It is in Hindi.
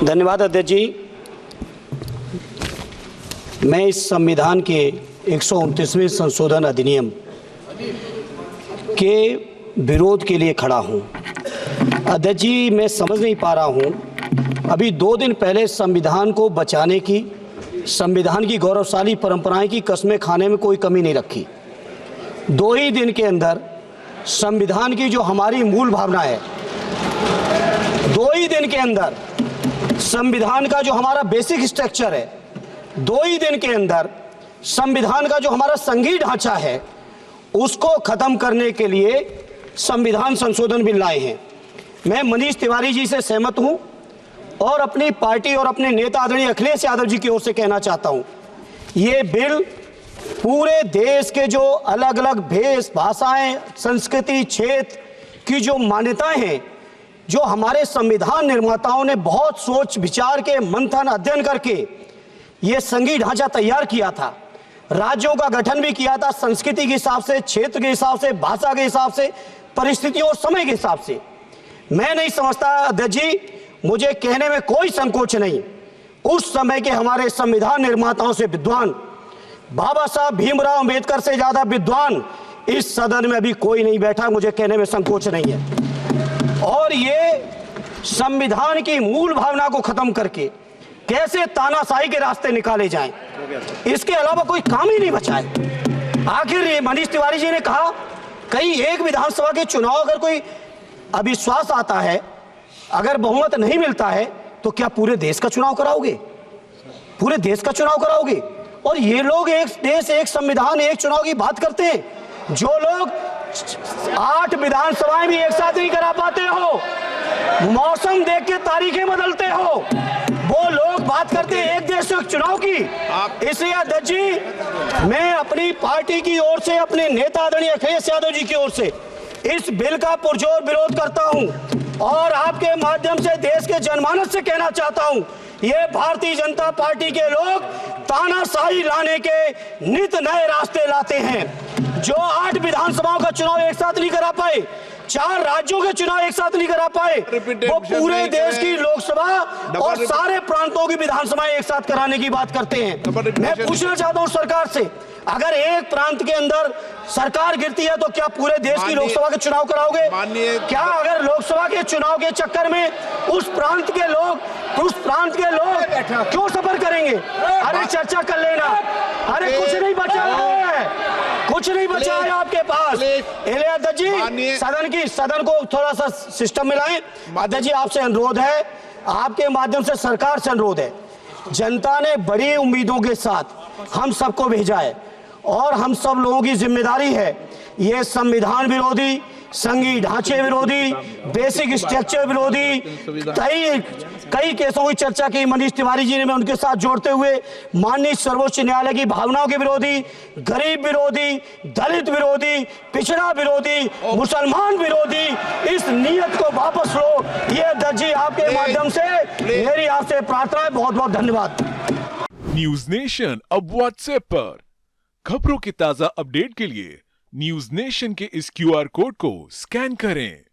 धन्यवाद अध्यक्ष जी। मैं इस संविधान के 129वें संशोधन अधिनियम के विरोध के लिए खड़ा हूं। अध्यक्ष जी, मैं समझ नहीं पा रहा हूं, अभी 2 दिन पहले संविधान को बचाने की, संविधान की गौरवशाली परंपराएं की कस्में खाने में कोई कमी नहीं रखी। 2 ही दिन के अंदर संविधान की जो हमारी मूल भावना है, 2 ही दिन के अंदर संविधान का जो हमारा बेसिक स्ट्रक्चर है, 2 ही दिन के अंदर संविधान का जो हमारा संघीय ढांचा है, उसको खत्म करने के लिए संविधान संशोधन बिल लाए हैं। मैं मनीष तिवारी जी से सहमत हूं और अपनी पार्टी और अपने नेता आदरणीय अखिलेश यादव जी की ओर से कहना चाहता हूं, ये बिल पूरे देश के जो अलग अलग भेष, भाषाएं, संस्कृति, क्षेत्र की जो मान्यताएं हैं, जो हमारे संविधान निर्माताओं ने बहुत सोच विचार के मंथन अध्ययन करके ये संघीय ढांचा तैयार किया था, राज्यों का गठन भी किया था, संस्कृति के हिसाब से, क्षेत्र के हिसाब से, भाषा के हिसाब से, परिस्थितियों और समय के हिसाब से। मैं नहीं समझता अध्यक्ष जी, मुझे कहने में कोई संकोच नहीं, उस समय के हमारे संविधान निर्माताओं से विद्वान, बाबा साहब भीमराव अंबेडकर से ज्यादा विद्वान इस सदन में अभी कोई नहीं बैठा, मुझे कहने में संकोच नहीं है। और ये संविधान की मूल भावना को खत्म करके कैसे तानाशाही के रास्ते निकाले जाएं, इसके अलावा कोई काम ही नहीं बचा है। आखिर मनीष तिवारी जी ने कहा, कहीं एक विधानसभा के चुनाव अगर कोई अविश्वास आता है, अगर बहुमत नहीं मिलता है, तो क्या पूरे देश का चुनाव कराओगे? पूरे देश का चुनाव कराओगे? और ये लोग एक देश, एक संविधान, एक चुनाव की बात करते हैं। जो लोग 8 विधानसभाएं भी एक साथ नहीं करा पाते हो, मौसम देख के तारीखें बदलते हो, वो लोग बात करते हैं एक देश एक चुनाव की। इसलिए अध्यक्ष जी, मैं अपनी पार्टी की ओर से, अपने नेता आदरणीय अखिलेश यादव जी की ओर से इस बिल का पुरजोर विरोध करता हूं और आपके माध्यम से देश के जनमानस से कहना चाहता हूं, ये भारतीय जनता पार्टी के लोग तानाशाही लाने के नित नए रास्ते लाते हैं। जो 8 विधानसभाओं का चुनाव एक साथ नहीं करा पाए, 4 राज्यों के चुनाव एक साथ नहीं करा पाए, वो पूरे देश की लोकसभा और सारे प्रांतों की विधानसभाएं एक साथ कराने की बात करते हैं। मैं पूछना चाहता हूं सरकार से, अगर एक प्रांत के अंदर सरकार गिरती है तो क्या पूरे देश की लोकसभा के चुनाव कराओगे? क्या अगर लोकसभा के चुनाव के चक्कर में उस प्रांत के लोग क्यों सफर करेंगे? अरे चर्चा कर लेना, अरे कुछ नहीं बचा है, कुछ नहीं बचा है आपके पास। अध्यक्ष जी, सदन को थोड़ा सा सिस्टम में लाएं। अध्यक्ष जी, आपसे अनुरोध है, आपके माध्यम से सरकार से अनुरोध है, जनता ने बड़ी उम्मीदों के साथ हम सबको भेजा है और हम सब लोगों की जिम्मेदारी है, ये संविधान विरोधी, संघीय ढांचे विरोधी, बेसिक स्ट्रक्चर विरोधी, कई केसों की चर्चा की मनीष तिवारी जी ने, मैं उनके साथ जोड़ते हुए माननीय सर्वोच्च न्यायालय की भावनाओं के विरोधी, गरीब विरोधी, दलित विरोधी, पिछड़ा विरोधी, मुसलमान विरोधी, इस नीयत को वापस लो। ये अध्यक्ष जी, आपके माध्यम से मेरी आपसे प्रार्थना है। बहुत बहुत धन्यवाद। न्यूज नेशन अब व्हाट्सएप पर खबरों की ताजा अपडेट के लिए न्यूज नेशन के इस QR कोड को स्कैन करें।